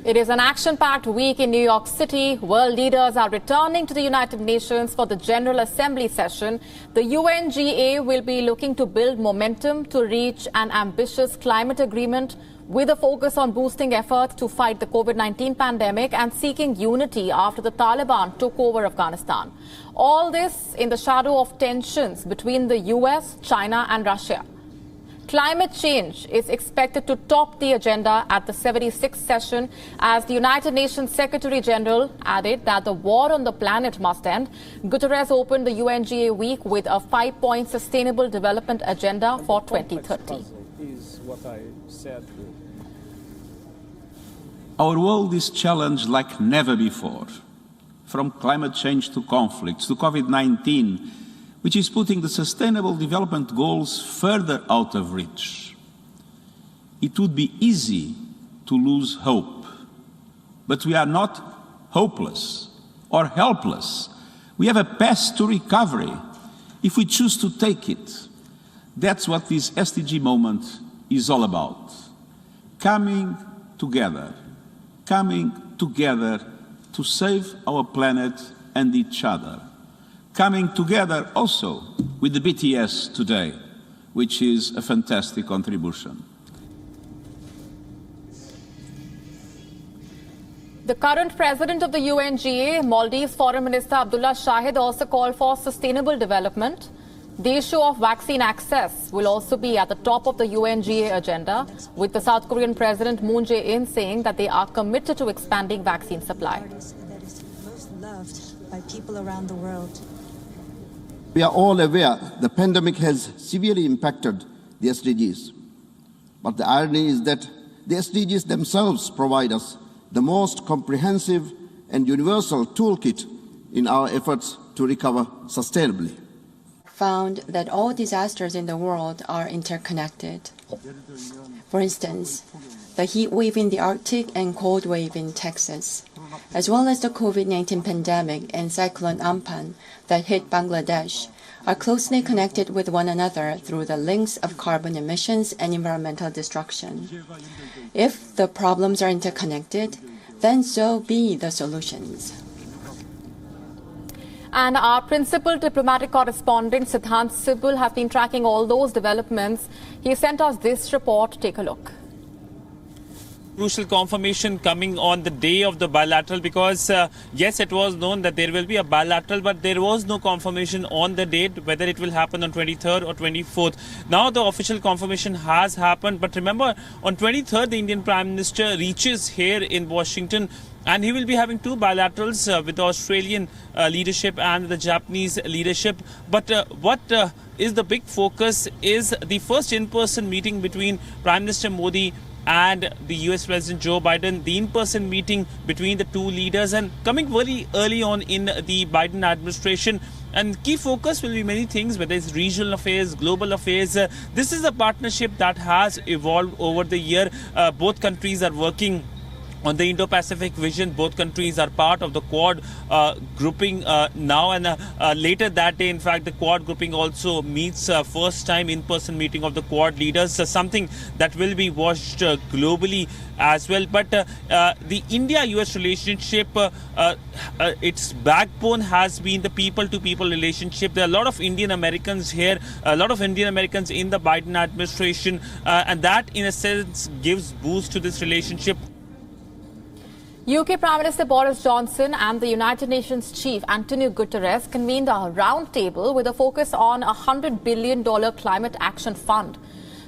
It is an action-packed week in New York City. World leaders are returning to the United Nations for the General Assembly session. The UNGA will be looking to build momentum to reach an ambitious climate agreement with a focus on boosting efforts to fight the COVID-19 pandemic and seeking unity after the Taliban took over Afghanistan. All this in the shadow of tensions between the US, China and Russia. Climate change is expected to top the agenda at the 76th session as the United Nations Secretary General added that the war on the planet must end. Guterres opened the UNGA week with a 5-point sustainable development agenda for 2030. Is what I said. Our world is challenged like never before, from climate change to conflicts to COVID-19, which is putting the Sustainable Development Goals further out of reach. It would be easy to lose hope, but we are not hopeless or helpless. We have a path to recovery if we choose to take it. That's what this SDG moment is all about. Coming together to save our planet and each other. Coming together also with the BTS today, which is a fantastic contribution. The current president of the UNGA, Maldives Foreign Minister Abdullah Shahid, also called for sustainable development. The issue of vaccine access will also be at the top of the UNGA agenda, with the South Korean President Moon Jae-in saying that they are committed to expanding vaccine supply. That is most loved by people around the world. We are all aware the pandemic has severely impacted the SDGs. But the irony is that the SDGs themselves provide us the most comprehensive and universal toolkit in our efforts to recover sustainably. Found that all disasters in the world are interconnected. For instance, the heat wave in the Arctic and cold wave in Texas, as well as the COVID-19 pandemic and Cyclone Amphan that hit Bangladesh, are closely connected with one another through the links of carbon emissions and environmental destruction. If the problems are interconnected, then so be the solutions. And our principal diplomatic correspondent, Siddhant Sibul, has been tracking all those developments. He sent us this report. Take a look. Crucial confirmation coming on the day of the bilateral because, yes, it was known that there will be a bilateral, but there was no confirmation on the date, whether it will happen on 23rd or 24th. Now the official confirmation has happened. But remember, on 23rd, the Indian Prime Minister reaches here in Washington, and he will be having two bilaterals with the Australian leadership and the Japanese leadership. But what is the big focus is the first in-person meeting between Prime Minister Modi and the US President Joe Biden, the in-person meeting between the two leaders, and coming very early on in the Biden administration. And key focus will be many things, whether it's regional affairs, global affairs. This is a partnership that has evolved over the year. Both countries are working on the Indo-Pacific vision. Both countries are part of the Quad grouping now, and later that day, in fact, the Quad grouping also meets first time in-person meeting of the Quad leaders, something that will be watched globally as well. But the India-US relationship, its backbone has been the people-to-people relationship. There are a lot of Indian Americans here, a lot of Indian Americans in the Biden administration, and that in a sense gives boost to this relationship. UK Prime Minister Boris Johnson and the United Nations Chief Antonio Guterres convened a roundtable with a focus on a $100 billion climate action fund.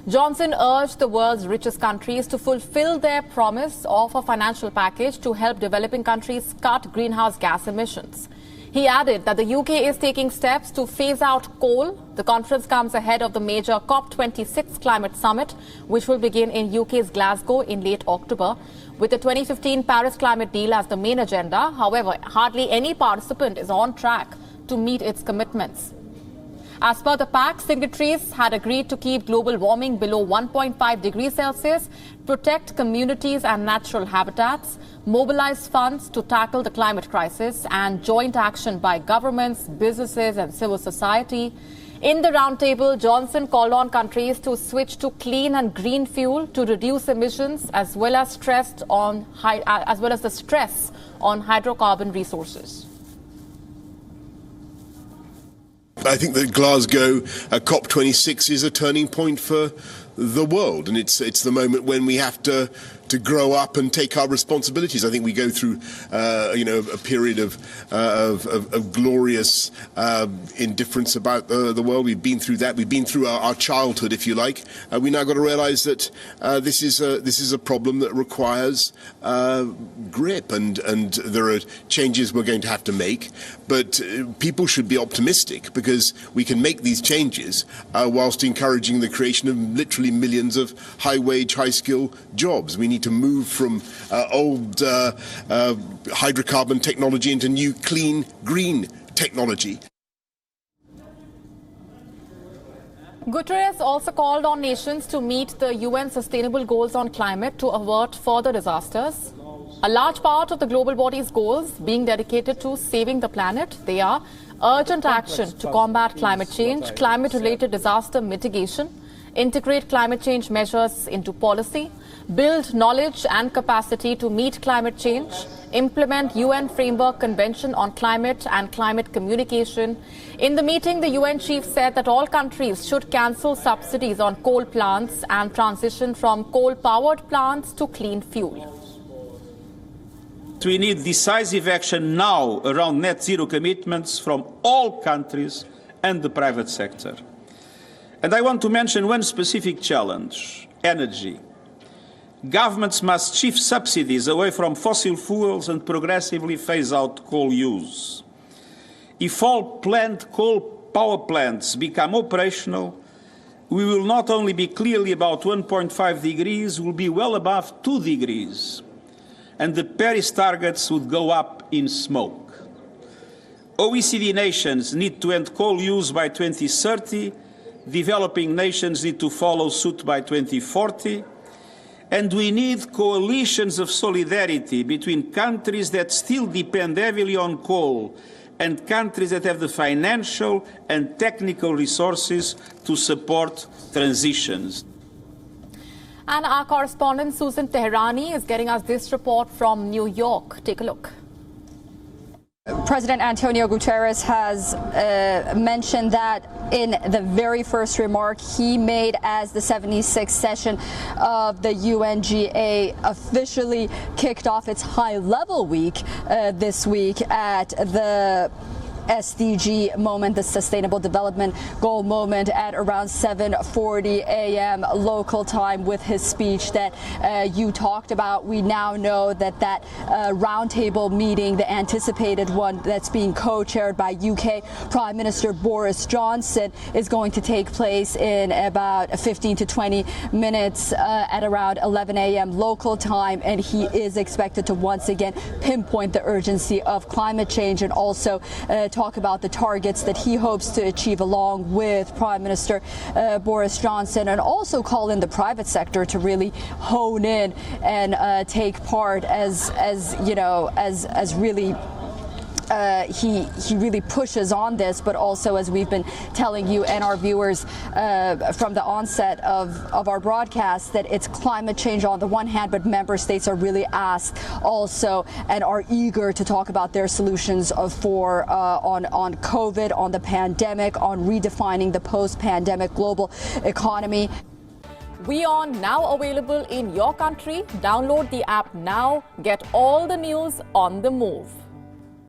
Johnson urged the world's richest countries to fulfill their promise of a financial package to help developing countries cut greenhouse gas emissions. He added that the UK is taking steps to phase out coal. The conference comes ahead of the major COP26 climate summit, which will begin in UK's Glasgow in late October, with the 2015 Paris climate deal as the main agenda. However, hardly any participant is on track to meet its commitments. As per the pact, signatories had agreed to keep global warming below 1.5 degrees Celsius, protect communities and natural habitats, mobilize funds to tackle the climate crisis, and joint action by governments, businesses and civil society. In the roundtable, Johnson called on countries to switch to clean and green fuel to reduce emissions, as well as the stress on hydrocarbon resources. I think that Glasgow COP26 is a turning point for the world, and it's the moment when we have to grow up and take our responsibilities. I think we go through a period of glorious indifference about the world. We've been through that. We've been through our childhood, if you like. We now got to realise that this is a problem that requires grip, and there are changes we're going to have to make. But people should be optimistic, because we can make these changes whilst encouraging the creation of literally millions of high-wage, high-skill jobs. We need to move from old hydrocarbon technology into new, clean, green technology. Guterres also called on nations to meet the UN Sustainable Goals on climate to avert further disasters. A large part of the global body's goals being dedicated to saving the planet. They are urgent action to combat climate change, climate-related disaster mitigation, integrate climate change measures into policy, build knowledge and capacity to meet climate change, implement UN Framework Convention on Climate and climate communication. In the meeting, the UN chief said that all countries should cancel subsidies on coal plants and transition from coal-powered plants to clean fuel. We need decisive action now around net zero commitments from all countries and the private sector. And I want to mention one specific challenge: energy. Governments must shift subsidies away from fossil fuels and progressively phase out coal use. If all planned coal power plants become operational, we will not only be clearly about 1.5 degrees, we will be well above 2 degrees. And the Paris targets would go up in smoke. OECD nations need to end coal use by 2030. Developing nations need to follow suit by 2040. And we need coalitions of solidarity between countries that still depend heavily on coal and countries that have the financial and technical resources to support transitions. And our correspondent Susan Teherani is getting us this report from New York. Take a look. President Antonio Guterres has mentioned that in the very first remark he made as the 76th session of the UNGA officially kicked off its high-level week this week at the SDG moment, the Sustainable Development Goal moment, at around 7:40 a.m. local time with his speech that you talked about. We now know that that roundtable meeting, the anticipated one that's being co-chaired by UK Prime Minister Boris Johnson, is going to take place in about 15 to 20 minutes at around 11 a.m. local time, and he is expected to once again pinpoint the urgency of climate change and also talk about the targets that he hopes to achieve along with Prime Minister Boris Johnson, and also call in the private sector to really hone in and take part as really he really pushes on this, but also, as we've been telling you and our viewers from the onset of our broadcast, that it's climate change on the one hand, but member states are really asked also and are eager to talk about their solutions on COVID, on the pandemic, on redefining the post-pandemic global economy. WION now available in your country. Download the app now. Get all the news on the move.